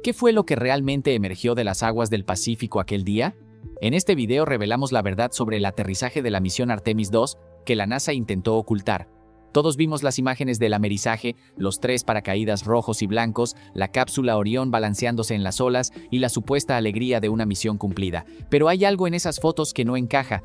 ¿Qué fue lo que realmente emergió de las aguas del Pacífico aquel día? En este video revelamos la verdad sobre el aterrizaje de la misión Artemis II que la NASA intentó ocultar. Todos vimos las imágenes del amerizaje, los 3 paracaídas rojos y blancos, la cápsula Orión balanceándose en las olas y la supuesta alegría de una misión cumplida. Pero hay algo en esas fotos que no encaja.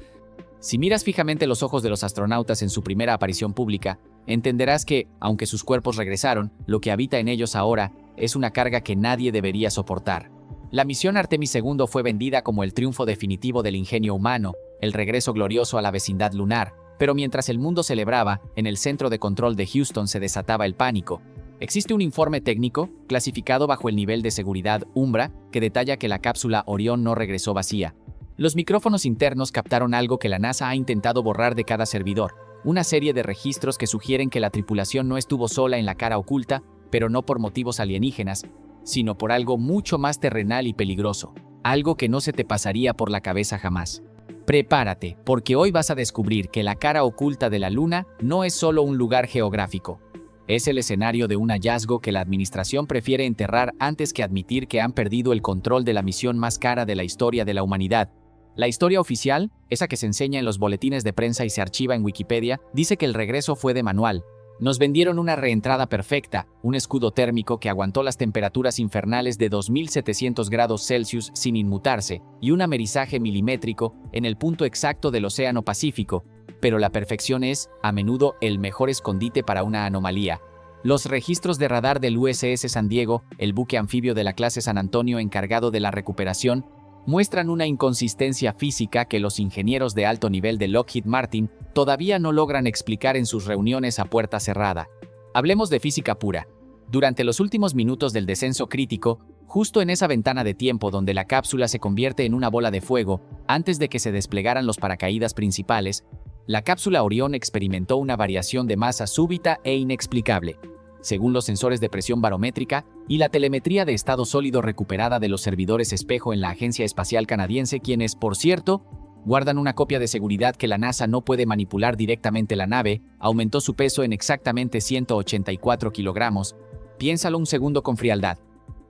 Si miras fijamente los ojos de los astronautas en su primera aparición pública, entenderás que, aunque sus cuerpos regresaron, lo que habita en ellos ahora es una carga que nadie debería soportar. La misión Artemis II fue vendida como el triunfo definitivo del ingenio humano, el regreso glorioso a la vecindad lunar, pero mientras el mundo celebraba, en el centro de control de Houston se desataba el pánico. Existe un informe técnico, clasificado bajo el nivel de seguridad Umbra, que detalla que la cápsula Orión no regresó vacía. Los micrófonos internos captaron algo que la NASA ha intentado borrar de cada servidor, una serie de registros que sugieren que la tripulación no estuvo sola en la cara oculta, pero no por motivos alienígenas, sino por algo mucho más terrenal y peligroso, algo que no se te pasaría por la cabeza jamás. Prepárate, porque hoy vas a descubrir que la cara oculta de la Luna no es solo un lugar geográfico. Es el escenario de un hallazgo que la administración prefiere enterrar antes que admitir que han perdido el control de la misión más cara de la historia de la humanidad. La historia oficial, esa que se enseña en los boletines de prensa y se archiva en Wikipedia, dice que el regreso fue de manual. Nos vendieron una reentrada perfecta, un escudo térmico que aguantó las temperaturas infernales de 2700 grados Celsius sin inmutarse, y un amerizaje milimétrico en el punto exacto del Océano Pacífico. Pero la perfección es, a menudo, el mejor escondite para una anomalía. Los registros de radar del USS San Diego, el buque anfibio de la clase San Antonio encargado de la recuperación, muestran una inconsistencia física que los ingenieros de alto nivel de Lockheed Martin todavía no logran explicar en sus reuniones a puerta cerrada. Hablemos de física pura. Durante los últimos minutos del descenso crítico, justo en esa ventana de tiempo donde la cápsula se convierte en una bola de fuego, antes de que se desplegaran los paracaídas principales, la cápsula Orión experimentó una variación de masa súbita e inexplicable. Según los sensores de presión barométrica y la telemetría de estado sólido recuperada de los servidores espejo en la Agencia Espacial Canadiense, quienes, por cierto, guardan una copia de seguridad que la NASA no puede manipular directamente la nave, aumentó su peso en exactamente 184 kilogramos. Piénsalo un segundo con frialdad.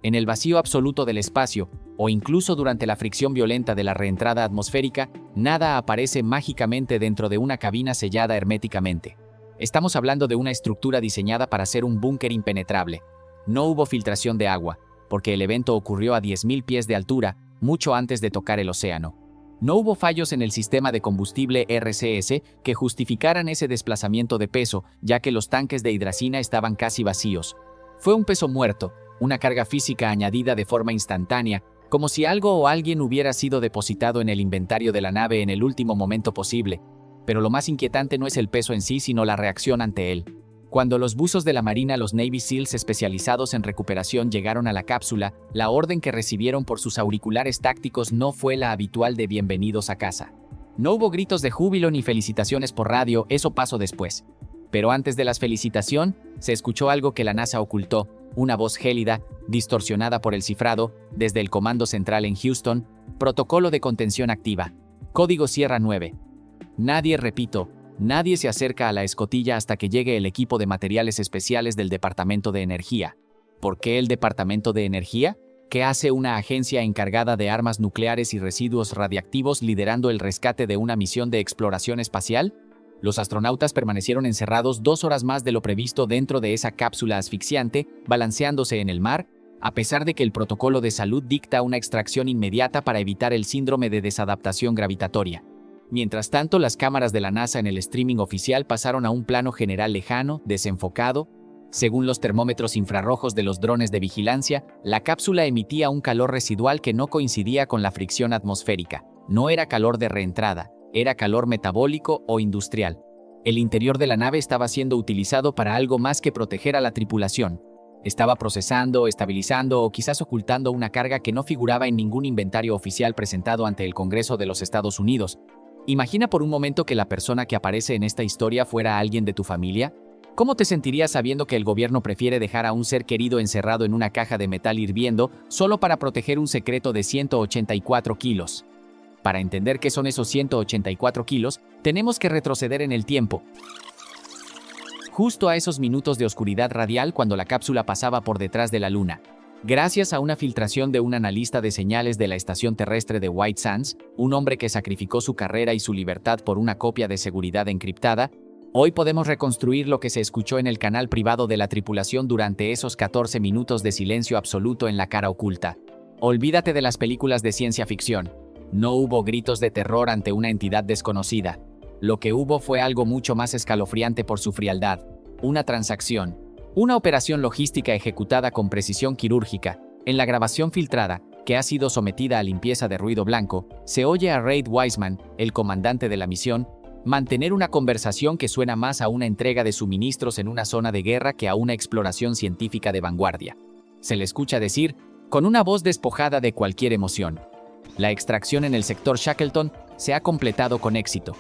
En el vacío absoluto del espacio, o incluso durante la fricción violenta de la reentrada atmosférica, nada aparece mágicamente dentro de una cabina sellada herméticamente. Estamos hablando de una estructura diseñada para ser un búnker impenetrable. No hubo filtración de agua, porque el evento ocurrió a 10.000 pies de altura, mucho antes de tocar el océano. No hubo fallos en el sistema de combustible RCS que justificaran ese desplazamiento de peso, ya que los tanques de hidracina estaban casi vacíos. Fue un peso muerto, una carga física añadida de forma instantánea, como si algo o alguien hubiera sido depositado en el inventario de la nave en el último momento posible. Pero lo más inquietante no es el peso en sí, sino la reacción ante él. Cuando los buzos de la Marina, los Navy SEALs especializados en recuperación, llegaron a la cápsula, la orden que recibieron por sus auriculares tácticos no fue la habitual de bienvenidos a casa. No hubo gritos de júbilo ni felicitaciones por radio, eso pasó después. Pero antes de la felicitación, se escuchó algo que la NASA ocultó, una voz gélida, distorsionada por el cifrado, desde el Comando Central en Houston, protocolo de contención activa, código Sierra 9. Nadie se acerca a la escotilla hasta que llegue el equipo de materiales especiales del Departamento de Energía. ¿Por qué el Departamento de Energía? ¿Qué hace una agencia encargada de armas nucleares y residuos radiactivos liderando el rescate de una misión de exploración espacial? Los astronautas permanecieron encerrados 2 horas más de lo previsto dentro de esa cápsula asfixiante, balanceándose en el mar, a pesar de que el protocolo de salud dicta una extracción inmediata para evitar el síndrome de desadaptación gravitatoria. Mientras tanto, las cámaras de la NASA en el streaming oficial pasaron a un plano general lejano, desenfocado. Según los termómetros infrarrojos de los drones de vigilancia, la cápsula emitía un calor residual que no coincidía con la fricción atmosférica. No era calor de reentrada, era calor metabólico o industrial. El interior de la nave estaba siendo utilizado para algo más que proteger a la tripulación. Estaba procesando, estabilizando o quizás ocultando una carga que no figuraba en ningún inventario oficial presentado ante el Congreso de los Estados Unidos. Imagina por un momento que la persona que aparece en esta historia fuera alguien de tu familia. ¿Cómo te sentirías sabiendo que el gobierno prefiere dejar a un ser querido encerrado en una caja de metal hirviendo solo para proteger un secreto de 184 kilos? Para entender qué son esos 184 kilos, tenemos que retroceder en el tiempo. Justo a esos minutos de oscuridad radial cuando la cápsula pasaba por detrás de la Luna. Gracias a una filtración de un analista de señales de la estación terrestre de White Sands, un hombre que sacrificó su carrera y su libertad por una copia de seguridad encriptada, hoy podemos reconstruir lo que se escuchó en el canal privado de la tripulación durante esos 14 minutos de silencio absoluto en la cara oculta. Olvídate de las películas de ciencia ficción. No hubo gritos de terror ante una entidad desconocida. Lo que hubo fue algo mucho más escalofriante por su frialdad: una transacción. Una operación logística ejecutada con precisión quirúrgica. En la grabación filtrada, que ha sido sometida a limpieza de ruido blanco, se oye a Reid Wiseman, el comandante de la misión, mantener una conversación que suena más a una entrega de suministros en una zona de guerra que a una exploración científica de vanguardia. Se le escucha decir, con una voz despojada de cualquier emoción: la extracción en el sector Shackleton se ha completado con éxito.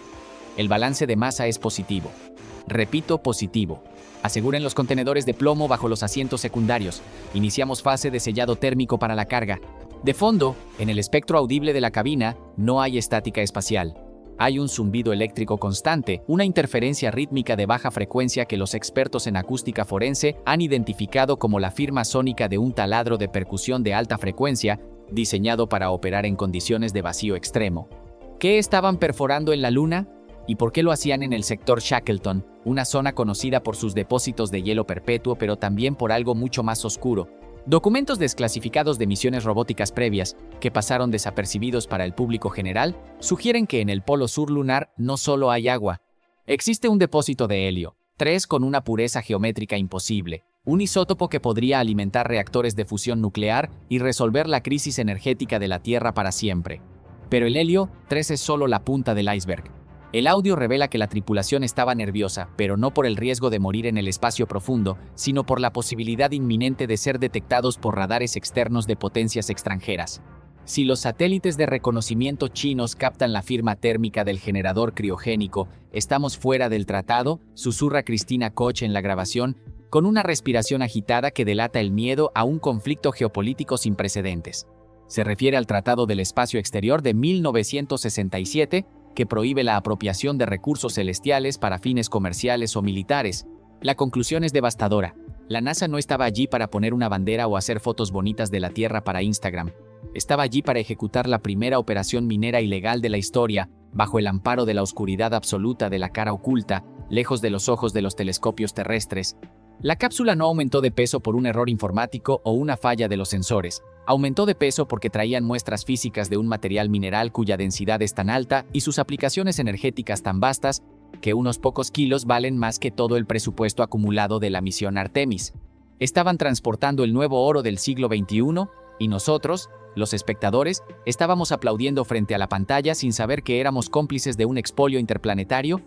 El balance de masa es positivo. Repito, positivo. Aseguren los contenedores de plomo bajo los asientos secundarios. Iniciamos fase de sellado térmico para la carga. De fondo, en el espectro audible de la cabina, no hay estática espacial. Hay un zumbido eléctrico constante, una interferencia rítmica de baja frecuencia que los expertos en acústica forense han identificado como la firma sónica de un taladro de percusión de alta frecuencia, diseñado para operar en condiciones de vacío extremo. ¿Qué estaban perforando en la Luna? ¿Y por qué lo hacían en el sector Shackleton, una zona conocida por sus depósitos de hielo perpetuo, pero también por algo mucho más oscuro? Documentos desclasificados de misiones robóticas previas, que pasaron desapercibidos para el público general, sugieren que en el polo sur lunar no solo hay agua. Existe un depósito de helio, 3 con una pureza geométrica imposible, un isótopo que podría alimentar reactores de fusión nuclear y resolver la crisis energética de la Tierra para siempre. Pero el helio 3 es solo la punta del iceberg. El audio revela que la tripulación estaba nerviosa, pero no por el riesgo de morir en el espacio profundo, sino por la posibilidad inminente de ser detectados por radares externos de potencias extranjeras. Si los satélites de reconocimiento chinos captan la firma térmica del generador criogénico, estamos fuera del tratado, susurra Christina Koch en la grabación, con una respiración agitada que delata el miedo a un conflicto geopolítico sin precedentes. Se refiere al Tratado del Espacio Exterior de 1967, que prohíbe la apropiación de recursos celestiales para fines comerciales o militares. La conclusión es devastadora. La NASA no estaba allí para poner una bandera o hacer fotos bonitas de la Tierra para Instagram. Estaba allí para ejecutar la primera operación minera ilegal de la historia, bajo el amparo de la oscuridad absoluta de la cara oculta, lejos de los ojos de los telescopios terrestres. La cápsula no aumentó de peso por un error informático o una falla de los sensores. Aumentó de peso porque traían muestras físicas de un material mineral cuya densidad es tan alta y sus aplicaciones energéticas tan vastas que unos pocos kilos valen más que todo el presupuesto acumulado de la misión Artemis. Estaban transportando el nuevo oro del siglo XXI y nosotros, los espectadores, estábamos aplaudiendo frente a la pantalla sin saber que éramos cómplices de un expolio interplanetario.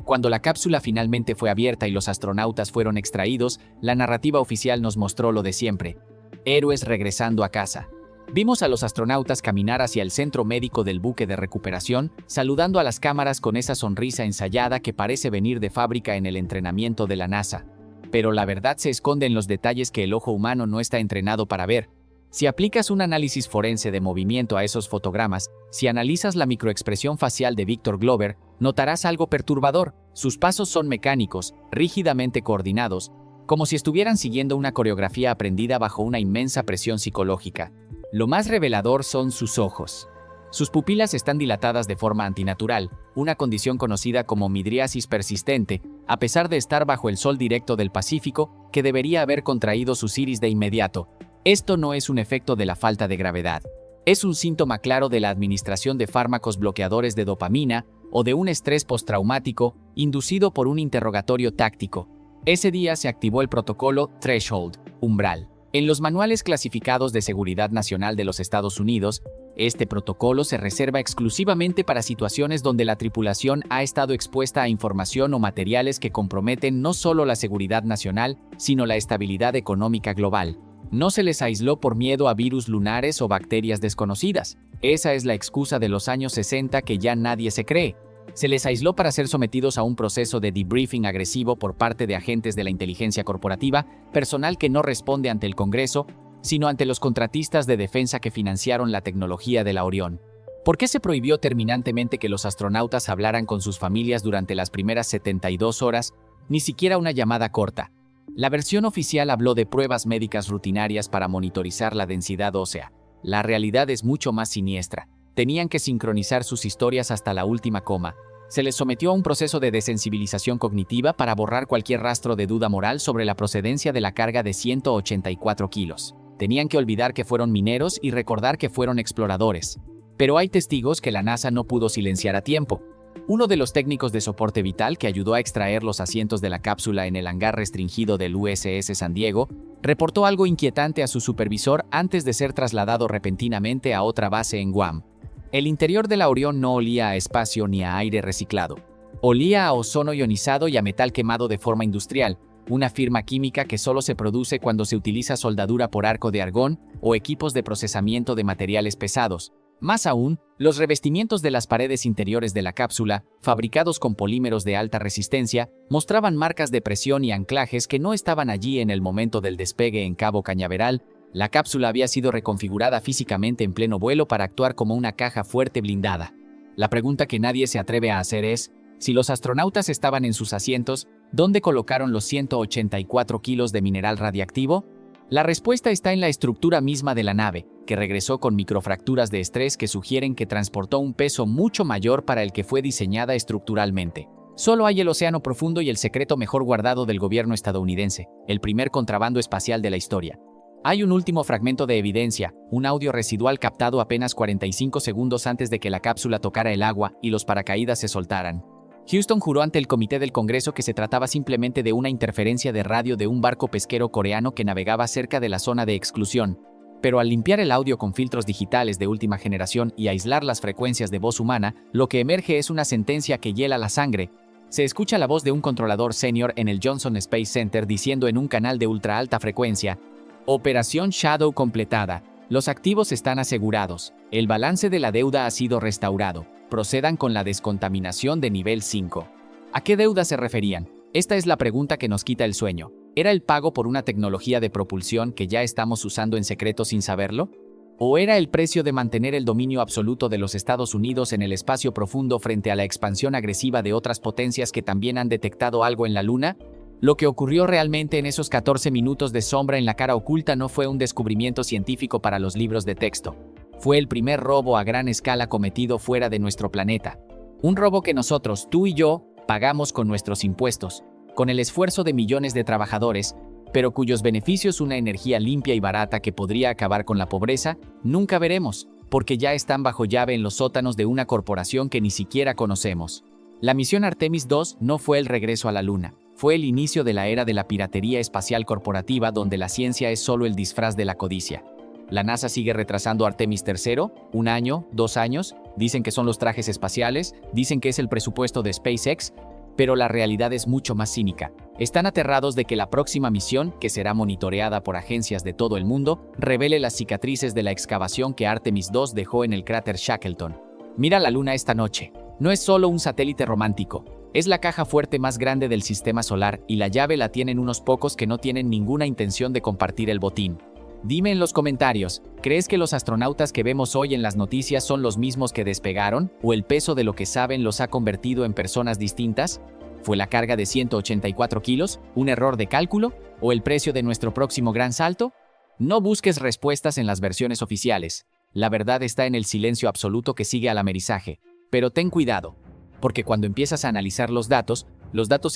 Cuando la cápsula finalmente fue abierta y los astronautas fueron extraídos, la narrativa oficial nos mostró lo de siempre: héroes regresando a casa. Vimos a los astronautas caminar hacia el centro médico del buque de recuperación, saludando a las cámaras con esa sonrisa ensayada que parece venir de fábrica en el entrenamiento de la NASA. Pero la verdad se esconde en los detalles que el ojo humano no está entrenado para ver. Si aplicas un análisis forense de movimiento a esos fotogramas, si analizas la microexpresión facial de Victor Glover, notarás algo perturbador. Sus pasos son mecánicos, rígidamente coordinados, como si estuvieran siguiendo una coreografía aprendida bajo una inmensa presión psicológica. Lo más revelador son sus ojos. Sus pupilas están dilatadas de forma antinatural, una condición conocida como midriasis persistente, a pesar de estar bajo el sol directo del Pacífico, que debería haber contraído sus iris de inmediato. Esto no es un efecto de la falta de gravedad. Es un síntoma claro de la administración de fármacos bloqueadores de dopamina o de un estrés postraumático inducido por un interrogatorio táctico. Ese día se activó el protocolo Threshold, umbral. En los manuales clasificados de seguridad nacional de los Estados Unidos, este protocolo se reserva exclusivamente para situaciones donde la tripulación ha estado expuesta a información o materiales que comprometen no solo la seguridad nacional, sino la estabilidad económica global. No se les aisló por miedo a virus lunares o bacterias desconocidas. Esa es la excusa de los años 60 que ya nadie se cree. Se les aisló para ser sometidos a un proceso de debriefing agresivo por parte de agentes de la inteligencia corporativa, personal que no responde ante el Congreso, sino ante los contratistas de defensa que financiaron la tecnología de la Orión. ¿Por qué se prohibió terminantemente que los astronautas hablaran con sus familias durante las primeras 72 horas? Ni siquiera una llamada corta. La versión oficial habló de pruebas médicas rutinarias para monitorizar la densidad ósea. La realidad es mucho más siniestra. Tenían que sincronizar sus historias hasta la última coma. Se les sometió a un proceso de desensibilización cognitiva para borrar cualquier rastro de duda moral sobre la procedencia de la carga de 184 kilos. Tenían que olvidar que fueron mineros y recordar que fueron exploradores. Pero hay testigos que la NASA no pudo silenciar a tiempo. Uno de los técnicos de soporte vital que ayudó a extraer los asientos de la cápsula en el hangar restringido del USS San Diego, reportó algo inquietante a su supervisor antes de ser trasladado repentinamente a otra base en Guam. El interior de la Orión no olía a espacio ni a aire reciclado. Olía a ozono ionizado y a metal quemado de forma industrial, una firma química que solo se produce cuando se utiliza soldadura por arco de argón o equipos de procesamiento de materiales pesados. Más aún, los revestimientos de las paredes interiores de la cápsula, fabricados con polímeros de alta resistencia, mostraban marcas de presión y anclajes que no estaban allí en el momento del despegue en Cabo Cañaveral. La cápsula había sido reconfigurada físicamente en pleno vuelo para actuar como una caja fuerte blindada. La pregunta que nadie se atreve a hacer es, si los astronautas estaban en sus asientos, ¿dónde colocaron los 184 kilos de mineral radiactivo? La respuesta está en la estructura misma de la nave, que regresó con microfracturas de estrés que sugieren que transportó un peso mucho mayor para el que fue diseñada estructuralmente. Solo hay el océano profundo y el secreto mejor guardado del gobierno estadounidense, el primer contrabando espacial de la historia. Hay un último fragmento de evidencia, un audio residual captado apenas 45 segundos antes de que la cápsula tocara el agua y los paracaídas se soltaran. Houston juró ante el comité del Congreso que se trataba simplemente de una interferencia de radio de un barco pesquero coreano que navegaba cerca de la zona de exclusión. Pero al limpiar el audio con filtros digitales de última generación y aislar las frecuencias de voz humana, lo que emerge es una sentencia que hiela la sangre. Se escucha la voz de un controlador senior en el Johnson Space Center diciendo en un canal de ultra alta frecuencia: Operación Shadow completada. Los activos están asegurados. El balance de la deuda ha sido restaurado. Procedan con la descontaminación de nivel 5. ¿A qué deuda se referían? Esta es la pregunta que nos quita el sueño. ¿Era el pago por una tecnología de propulsión que ya estamos usando en secreto sin saberlo? ¿O era el precio de mantener el dominio absoluto de los Estados Unidos en el espacio profundo frente a la expansión agresiva de otras potencias que también han detectado algo en la Luna? Lo que ocurrió realmente en esos 14 minutos de sombra en la cara oculta no fue un descubrimiento científico para los libros de texto. Fue el primer robo a gran escala cometido fuera de nuestro planeta. Un robo que nosotros, tú y yo, pagamos con nuestros impuestos, con el esfuerzo de millones de trabajadores, pero cuyos beneficios, una energía limpia y barata que podría acabar con la pobreza, nunca veremos, porque ya están bajo llave en los sótanos de una corporación que ni siquiera conocemos. La misión Artemis II no fue el regreso a la Luna, fue el inicio de la era de la piratería espacial corporativa donde la ciencia es solo el disfraz de la codicia. La NASA sigue retrasando Artemis III, 1 año, 2 años, dicen que son los trajes espaciales, dicen que es el presupuesto de SpaceX, pero la realidad es mucho más cínica. Están aterrados de que la próxima misión, que será monitoreada por agencias de todo el mundo, revele las cicatrices de la excavación que Artemis II dejó en el cráter Shackleton. Mira la Luna esta noche. No es solo un satélite romántico, es la caja fuerte más grande del sistema solar y la llave la tienen unos pocos que no tienen ninguna intención de compartir el botín. Dime en los comentarios, ¿crees que los astronautas que vemos hoy en las noticias son los mismos que despegaron? ¿O el peso de lo que saben los ha convertido en personas distintas? ¿Fue la carga de 184 kilos? ¿Un error de cálculo? ¿O el precio de nuestro próximo gran salto? No busques respuestas en las versiones oficiales. La verdad está en el silencio absoluto que sigue al amerizaje. Pero ten cuidado, porque cuando empiezas a analizar los datos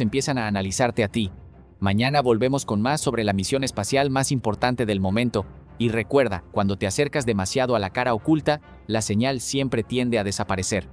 empiezan a analizarte a ti. Mañana volvemos con más sobre la misión espacial más importante del momento. Y recuerda, cuando te acercas demasiado a la cara oculta, la señal siempre tiende a desaparecer.